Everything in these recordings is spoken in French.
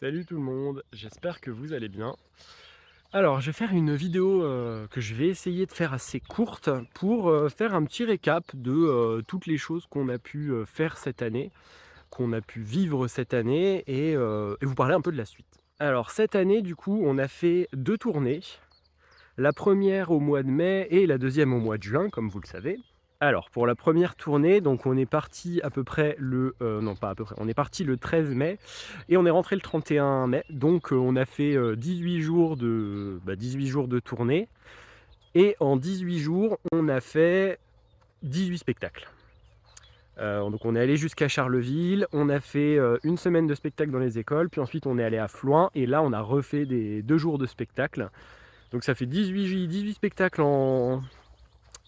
Salut tout le monde, j'espère que vous allez bien. Alors, je vais faire une vidéo que je vais essayer de faire assez courte pour faire un petit récap de toutes les choses qu'on a pu faire cette année, qu'on a pu vivre cette année et vous parler un peu de la suite. Alors, cette année, du coup, on a fait 2 tournées. La première au mois de mai et la deuxième au mois de juin, comme vous le savez. Alors, pour la première tournée, donc on est parti à peu près non pas à peu près, on est parti le 13 mai et on est rentré le 31 mai. Donc on a fait 18 jours 18 jours de tournée et en 18 jours, on a fait 18 spectacles. Donc on est allé jusqu'à Charleville, on a fait une semaine de spectacle dans les écoles, puis ensuite on est allé à Floins et là on a refait des 2 jours de spectacle. Donc ça fait 18 spectacles en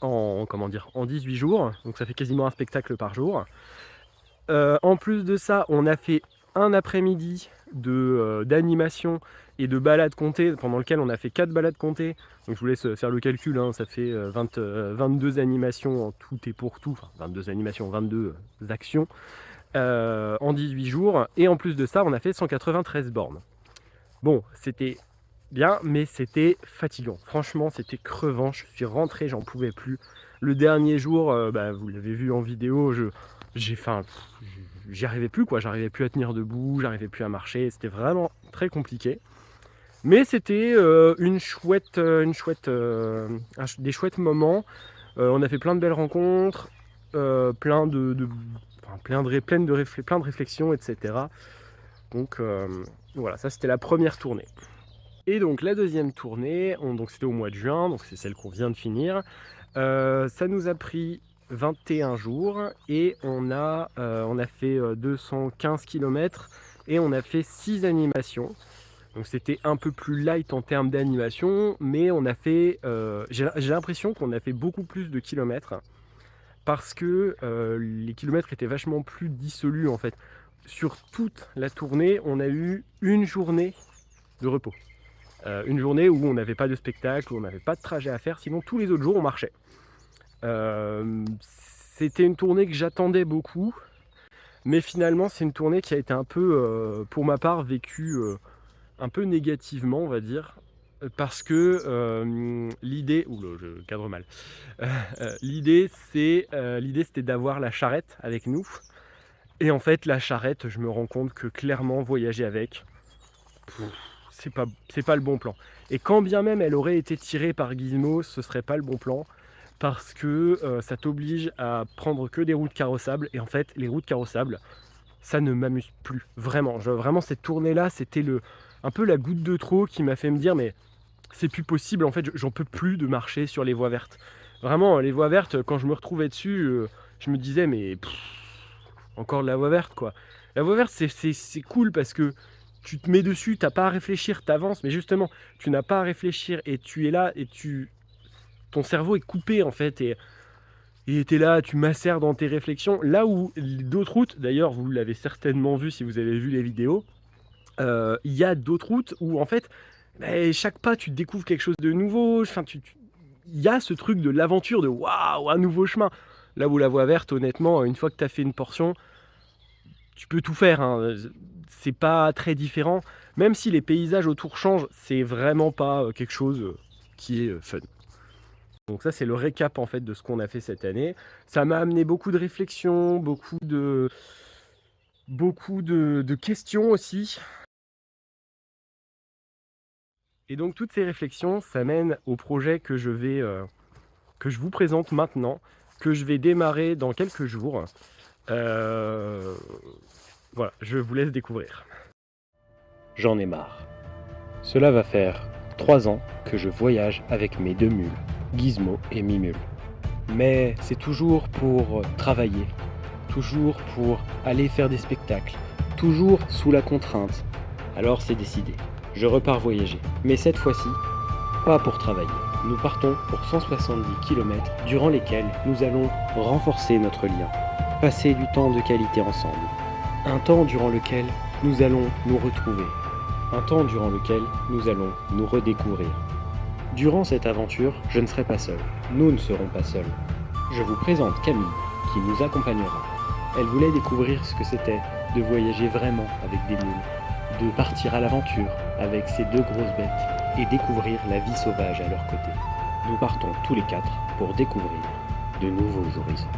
18 jours, donc ça fait quasiment un spectacle par jour. En plus de ça, on a fait un après-midi d'animation et de balades comptées, pendant lequel on a fait 4 balades comptées. Donc je vous laisse faire le calcul, hein, ça fait 22 animations en tout et pour tout, enfin 22 animations, 22 actions en 18 jours. Et en plus de ça, on a fait 193 bornes. Bon, c'était bien, mais c'était fatigant. Franchement, c'était crevant. Je suis rentré, j'en pouvais plus. Le dernier jour, vous l'avez vu en vidéo, j'y arrivais plus, quoi. J'arrivais plus à tenir debout, j'arrivais plus à marcher. C'était vraiment très compliqué. Mais c'était des chouettes moments. On a fait plein de belles rencontres, plein de réflexions, etc. Donc voilà, ça c'était la première tournée. Et donc la deuxième tournée, donc c'était au mois de juin, donc c'est celle qu'on vient de finir. Ça nous a pris 21 jours et on a fait 215 km et on a fait 6 animations. Donc c'était un peu plus light en termes d'animation, mais on a fait, j'ai l'impression qu'on a fait beaucoup plus de kilomètres parce que les kilomètres étaient vachement plus dissolus en fait. Sur toute la tournée, on a eu une journée de repos. Une journée où on n'avait pas de spectacle, où on n'avait pas de trajet à faire, sinon tous les autres jours on marchait. C'était une tournée que j'attendais beaucoup, mais finalement c'est une tournée qui a été un peu, pour ma part, vécue un peu négativement, on va dire, parce que l'idée, oula, je cadre mal, l'idée c'était d'avoir la charrette avec nous, et en fait la charrette, je me rends compte que clairement voyager avec, c'est pas le bon plan. Et quand bien même elle aurait été tirée par Gizmo, ce serait pas le bon plan parce que ça t'oblige à prendre que des routes carrossables. Et en fait, les routes carrossables, ça ne m'amuse plus. Vraiment, vraiment cette tournée-là, c'était un peu la goutte de trop qui m'a fait me dire mais c'est plus possible. En fait, j'en peux plus de marcher sur les voies vertes. Vraiment, les voies vertes, quand je me retrouvais dessus, je me disais mais encore de la voie verte quoi. La voie verte c'est cool parce que tu te mets dessus, t'as pas à réfléchir, t'avances, mais justement, tu n'as pas à réfléchir et tu es là et ton cerveau est coupé en fait et t'es là, tu macères dans tes réflexions. Là où d'autres routes, d'ailleurs vous l'avez certainement vu si vous avez vu les vidéos, il y a d'autres routes où en fait, chaque pas tu découvres quelque chose de nouveau. Enfin, il y a ce truc de l'aventure, de waouh, un nouveau chemin. Là où la voie verte, honnêtement, une fois que tu as fait une portion, tu peux tout faire, hein. C'est pas très différent. Même si les paysages autour changent, c'est vraiment pas quelque chose qui est fun. Donc ça, c'est le récap en fait de ce qu'on a fait cette année. Ça m'a amené beaucoup de réflexions, beaucoup de questions aussi. Et donc toutes ces réflexions, ça mène au projet que que je vous présente maintenant, que je vais démarrer dans quelques jours. Euh, Voilà, je vous laisse découvrir. J'en ai marre. Cela va faire 3 ans que je voyage avec mes 2 mules, Gizmo et Mimule. Mais c'est toujours pour travailler, toujours pour aller faire des spectacles, toujours sous la contrainte. Alors c'est décidé, je repars voyager. Mais cette fois-ci, pas pour travailler. Nous partons pour 170 km durant lesquels nous allons renforcer notre lien, passer du temps de qualité ensemble. Un temps durant lequel nous allons nous retrouver. Un temps durant lequel nous allons nous redécouvrir. Durant cette aventure, je ne serai pas seul. Nous ne serons pas seuls. Je vous présente Camille, qui nous accompagnera. Elle voulait découvrir ce que c'était de voyager vraiment avec des mules, de partir à l'aventure avec ces deux grosses bêtes et découvrir la vie sauvage à leur côté. Nous partons tous les quatre pour découvrir de nouveaux horizons.